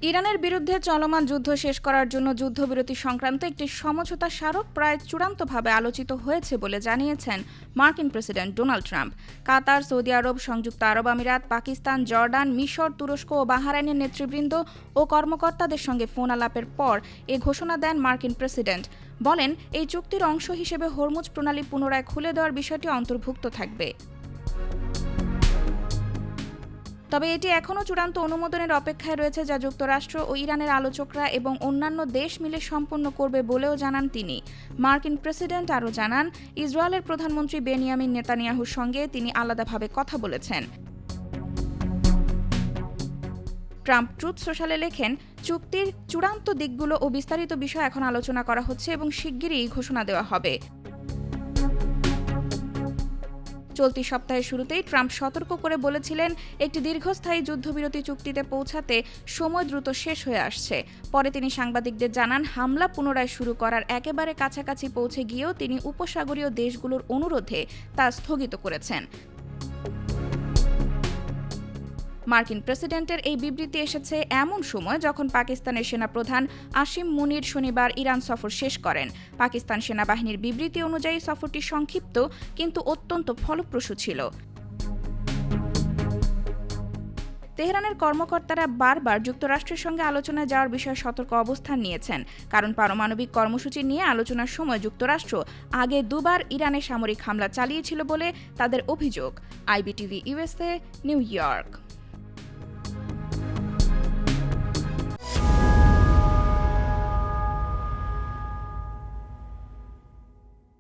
ইরানের বিরুদ্ধে চলমান যুদ্ধ শেষ করার জন্য যুদ্ধবিরতি সংক্রান্ত একটি সমঝোতা স্মারক প্রায় চূড়ান্তভাবে আলোচিত হয়েছে বলে জানিয়েছেন মার্কিন প্রেসিডেন্ট ডোনাল্ড ট্রাম্প। কাতার, সৌদি আরব, সংযুক্ত আরব আমিরাত, পাকিস্তান, জর্ডান, মিশর, তুরস্ক ও বাহরাইনের নেতৃবৃন্দ ও কর্মকর্তাদের সঙ্গে ফোন আলাপের পর এ ঘোষণা দেন মার্কিন প্রেসিডেন্ট। বলেন, এই চুক্তির অংশ হিসেবে হরমুজ প্রণালী পুনরায় খুলে দেওয়ার বিষয়টি অন্তর্ভুক্ত থাকবে। তবে এটি এখনও চূড়ান্ত অনুমোদনের অপেক্ষায় রয়েছে, যা যুক্তরাষ্ট্র ও ইরানের আলোচকরা এবং অন্যান্য দেশ মিলে সম্পন্ন করবে বলেও জানান তিনি। মার্কিন প্রেসিডেন্ট আরও জানান, ইসরায়েলের প্রধানমন্ত্রী বেনিয়ামিন নেতানিয়াহুর সঙ্গে তিনি আলাদাভাবে কথা বলেছেন। ট্রাম্প ট্রুথ সোশ্যালে লেখেন, চুক্তির চূড়ান্ত দিকগুলো ও বিস্তারিত বিষয় এখন আলোচনা করা হচ্ছে এবং শিগগিরই ঘোষণা দেওয়া হবে। চলতি সপ্তাহের শুরুতেই ট্রাম্প সতর্ক করে বলেছিলেন, একটি দীর্ঘস্থায়ী যুদ্ধবিরতি চুক্তিতে পৌঁছাতে সময় দ্রুত শেষ হয়ে আসছে। পরে তিনি সাংবাদিকদের জানান, হামলা পুনরায় শুরু করার একেবারে কাছাকাছি পৌঁছে গিয়েও তিনি উপসাগরীয় দেশগুলোর অনুরোধে তা স্থগিত করেছেন। মার্কিন প্রেসিডেন্টের এই বিবৃতি এসেছে এমন সময় যখন পাকিস্তানের সেনাপ্রধান আসিম মুনির শনিবার ইরান সফর শেষ করেন। পাকিস্তান সেনাবাহিনীর বিবৃতি অনুযায়ী সফরটি সংক্ষিপ্ত কিন্তু অত্যন্ত ফলপ্রসূ ছিল। তেহরানের কর্মকর্তারা বারবার যুক্তরাষ্ট্রের সঙ্গে আলোচনায় যাওয়ার বিষয়ে সতর্ক অবস্থান নিয়েছেন, কারণ পারমাণবিক কর্মসূচি নিয়ে আলোচনার সময় যুক্তরাষ্ট্র আগে দুবার ইরানে সামরিক হামলা চালিয়েছিল বলে তাদের অভিযোগ। IBTV USA, new York.